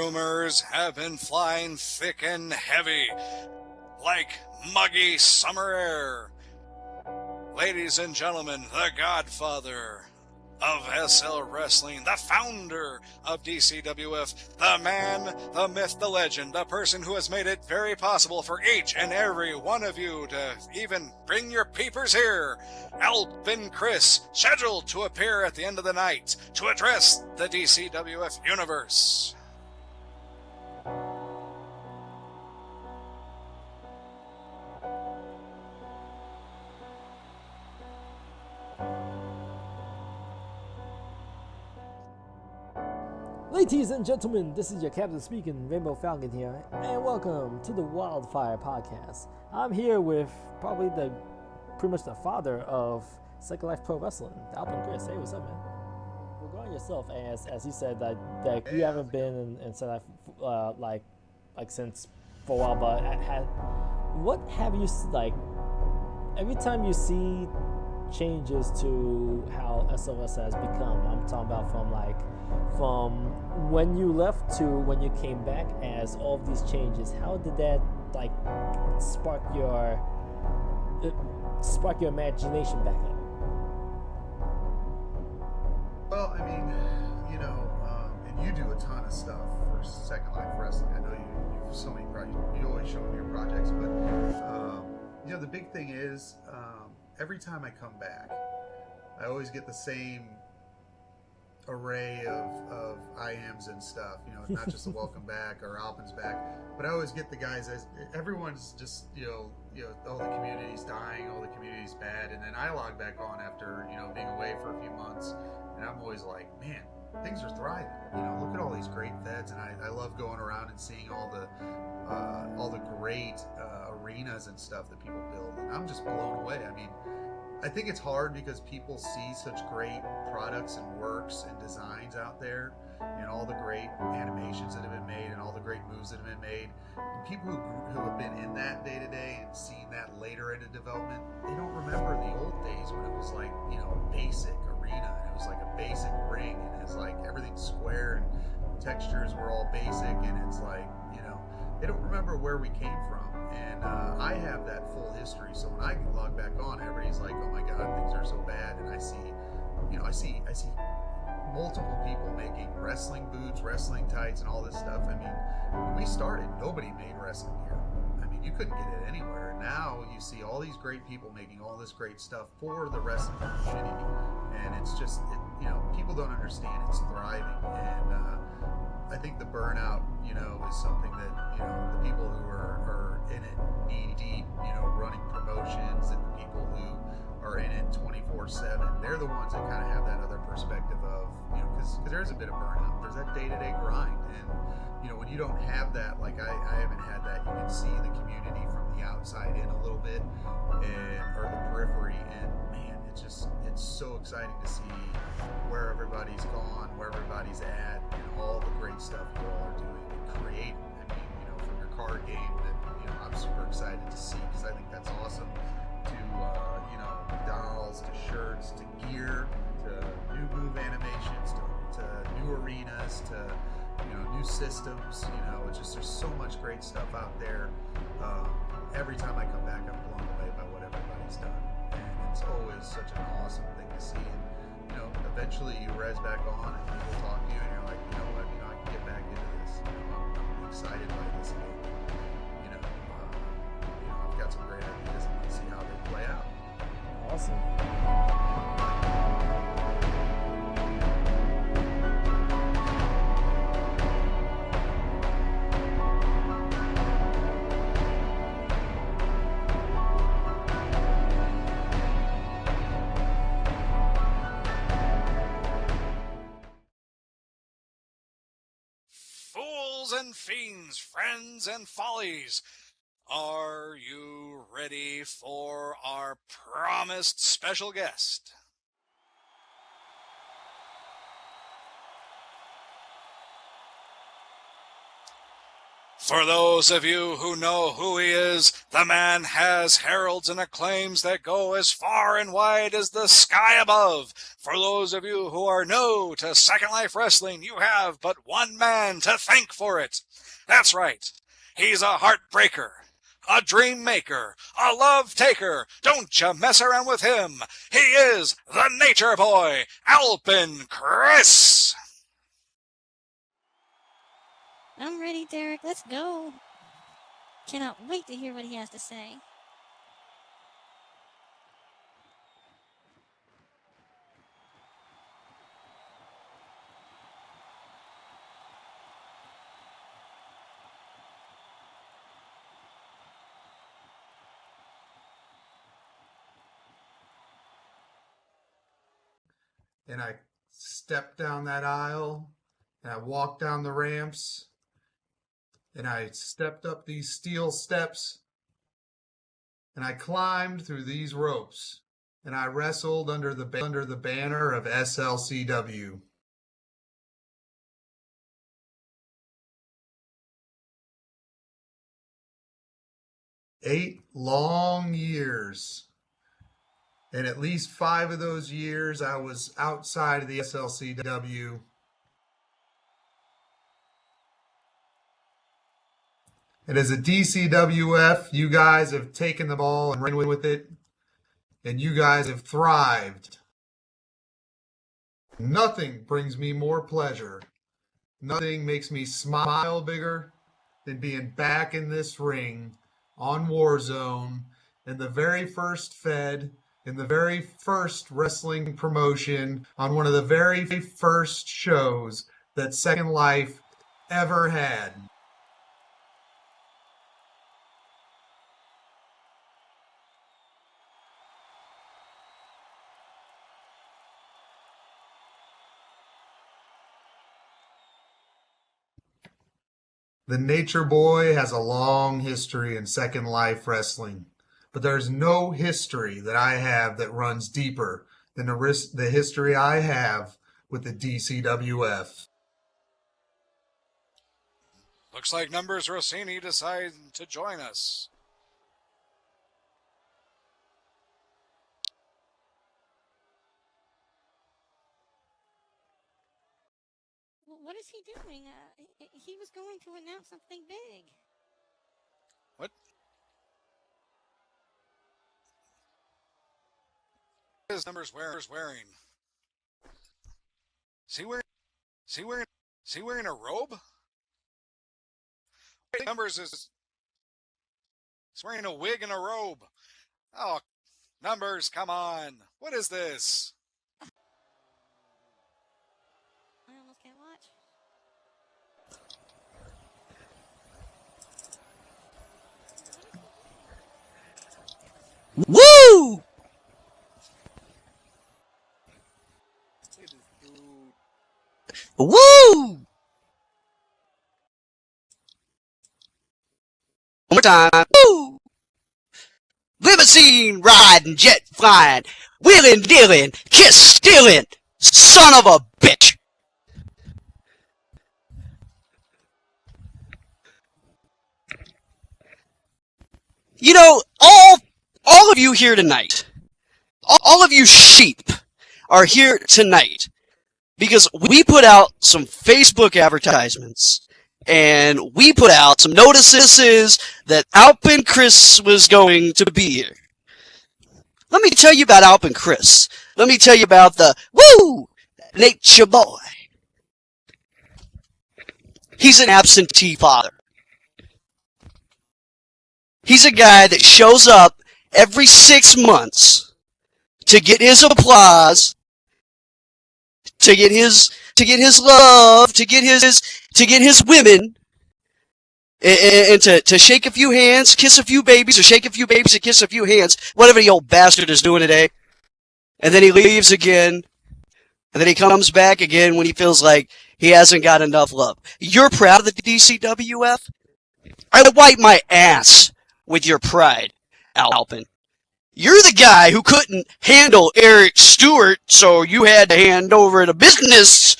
rumors have been flying thick and heavy, like muggy summer air. Ladies and gentlemen, the godfather of SL Wrestling, the founder of DCWF, the man, the myth, the legend, the person who has made it very possible for each and every one of you to even bring your peepers here, Alpin Criss, scheduled to appear at the end of the night to address the DCWF universe. Ladies and gentlemen, this is your captain speaking, Rainbow Falcon here, and welcome to the Wildfire Podcast. I'm here with probably pretty much the father of Second Life Pro Wrestling, Alpin Criss. Hey, what's up, man? Regarding yourself, as you said that you haven't been in Second Life like since for a while, but what have you like? Every time you see changes to how SOS has become, I'm talking about from when you left to when you came back, as all of these changes, how did that like spark your imagination back up? Well, I mean, and you do a ton of stuff for Second Life Wrestling. I know you have so many projects. You always show me your projects, but the big thing is every time I come back, I always get the same array of IMs and stuff, not just the welcome back or Alpin's back, but I always get the guys as everyone's just, oh, the community's dying, oh, the community's bad. And then I log back on after, being away for a few months, and I'm always like, man, things are thriving. Look at all these great feds. And I love going around and seeing all the great arenas and stuff that people build. And I'm just blown away. I mean, I think it's hard because people see such great products and works and designs out there, and all the great animations that have been made and all the great moves that have been made. And people who have been in that day to day and seen that later into development, they don't remember the old days when it was like, basic arena, and it was like a basic ring, and it's like everything's square and textures were all basic, and it's like, they don't remember where we came from. And I have that full history, so when I log back on, everybody's like, "Oh my God, things are so bad." And I see multiple people making wrestling boots, wrestling tights, and all this stuff. I mean, when we started, nobody made wrestling gear. I mean, you couldn't get it anywhere. And now you see all these great people making all this great stuff for the wrestling community, and it's just, people don't understand it's thriving. And I think the burnout, is something that, the people who are in it knee deep, running promotions, and the people who are in it 24/7, they're the ones that kind of have that other perspective of, because there's a bit of burnout. There's that day-to-day grind. And, when you don't have that, like I haven't had that, you can see the community from the outside in a little bit, or the periphery, and man, it's so exciting to see where everybody's gone, where everybody's at, and all the great stuff you all are doing and creating. I mean, from your card game that, I'm super excited to see, because I think that's awesome, to, dolls, to shirts, to gear, to new move animations, to new arenas, to, new systems. It's just, there's so much great stuff out there. Every time I come back, I'm blown away by what everybody's done. And it's always such an awesome thing to see. And, eventually you res back on and people talk to you and you're like, you know what, I can get back into this. I'm excited by this again. I've got some great ideas and let's see how they play out. Awesome. And fiends, friends and follies, are you ready for our promised special guest? For those of you who know who he is, The man has heralds and acclaims that go as far and wide as the sky above. For those of you who are new to Second Life Wrestling, you have but one man to thank for it. That's right. He's a heartbreaker, a dream maker, a love taker. Don't you mess around with him. He is the Nature Boy, Alpin Criss. I'm ready, Derek. Let's go. Cannot wait to hear what he has to say. And I stepped down that aisle, and I walked down the ramps, and I stepped up these steel steps, and I climbed through these ropes, and I wrestled under the banner of SLCW. Eight long years. And at least 5 of those years, I was outside of the SLCW. And as a DCWF, you guys have taken the ball and ran with it, and you guys have thrived. Nothing brings me more pleasure. Nothing makes me smile bigger than being back in this ring on Warzone in the very first Fed, in the very first wrestling promotion, on one of the very first shows that Second Life ever had. The Nature Boy has a long history in Second Life Wrestling, but there's no history that I have that runs deeper than the history I have with the DCWF. Looks like Numbers Rossini decided to join us. What is he doing? He was going to announce something big. What? What is Numbers wearing? Is he wearing a robe? Numbers is wearing a wig and a robe. Oh, Numbers, come on. What is this? I almost can't watch. Woo! Woo! One more time. Woo! Limousine riding, jet flying, wheeling dealing, kiss stealing, son of a bitch! You know, all of you here tonight, all of you sheep are here tonight because we put out some Facebook advertisements and we put out some notices that Alpin Criss was going to be here. Let me tell you about Alpin Criss. Let me tell you about the Nature Boy. He's an absentee father. He's a guy that shows up every 6 months to get his applause, to get his love, to get his women, and to shake a few hands, kiss a few babies, or shake a few babies and kiss a few hands, whatever the old bastard is doing today. And then he leaves again, and then he comes back again when he feels like he hasn't got enough love. You're proud of the DCWF? I wipe my ass with your pride, Alpin. You're the guy who couldn't handle Eric Stewart, so you had to hand over the business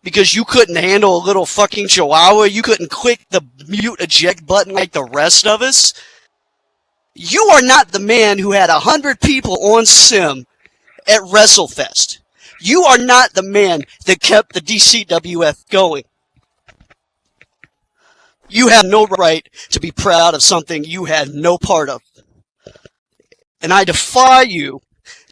because you couldn't handle a little fucking chihuahua. You couldn't click the mute eject button like the rest of us. You are not the man who had 100 people on sim at WrestleFest. You are not the man that kept the DCWF going. You have no right to be proud of something you had no part of. And I defy you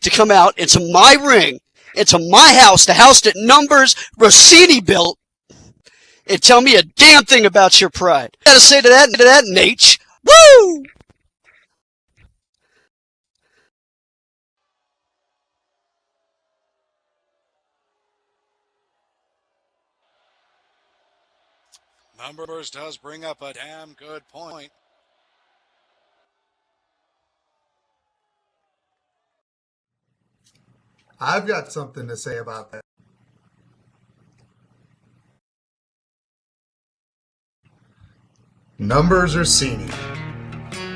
to come out into my ring, into my house, the house that Numbers Rossini built, and tell me a damn thing about your pride. I gotta say to that, Nate. Woo! Numbers does bring up a damn good point. I've got something to say about that. Numbers Rossini.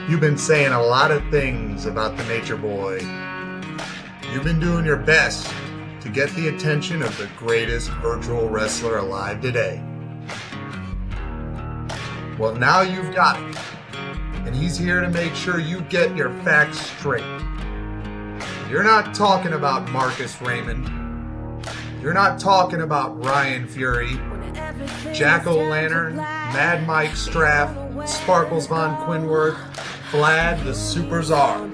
You've been saying a lot of things about the Nature Boy. You've been doing your best to get the attention of the greatest virtual wrestler alive today. Well, now you've got it. And he's here to make sure you get your facts straight. You're not talking about Marcus Raymond. You're not talking about Ryan Fury, Jack-O-Lantern, Mad Mike Straff, Sparkles Von Quinworth, Vlad the Super Czar.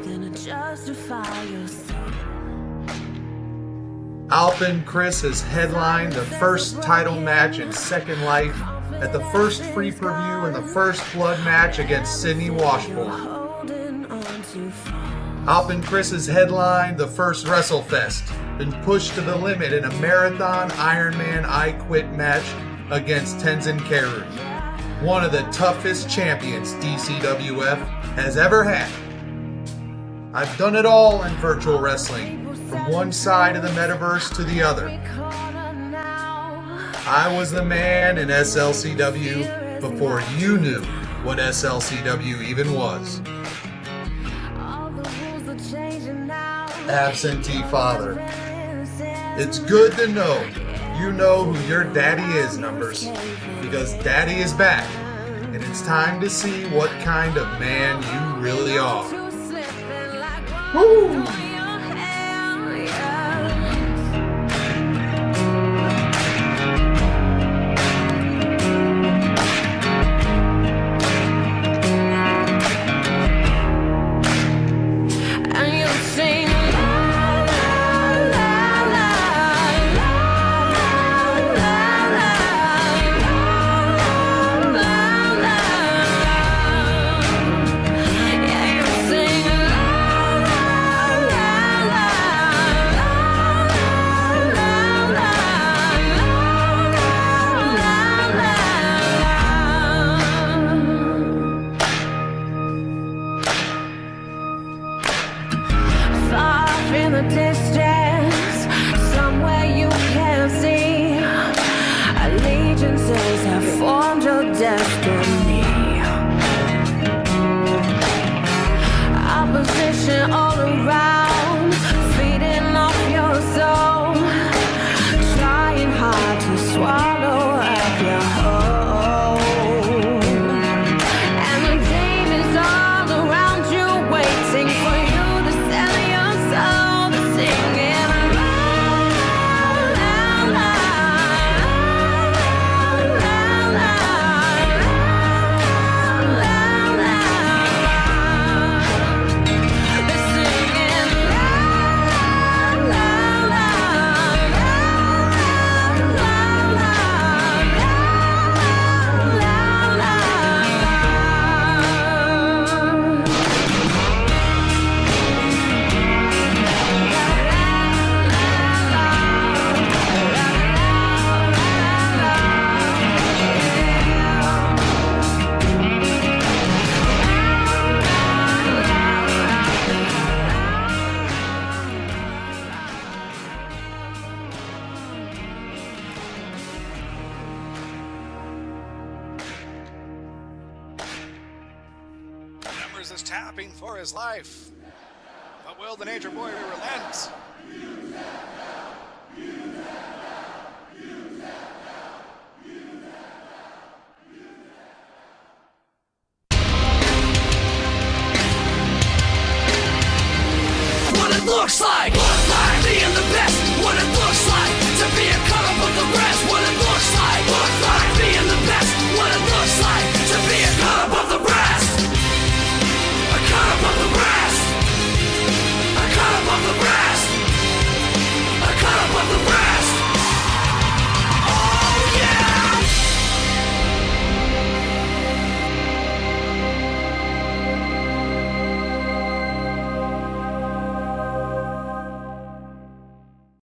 Alpin Criss has headlined the first title match in Second Life at the first free preview and the first blood match against Sydney Washburn. Alpin Criss has headlined the first WrestleFest, been pushed to the limit in a marathon Ironman I Quit match against Tenzin Keru, one of the toughest champions DCWF has ever had. I've done it all in virtual wrestling, from one side of the metaverse to the other. I was the man in SLCW before you knew what SLCW even was. Absentee father. It's good to know you know who your daddy is, Numbers, because daddy is back, and it's time to see what kind of man you really are. Woo! Is tapping for his life. But will the Nature Boy relent? looks like. I'm being the best, what it looks like.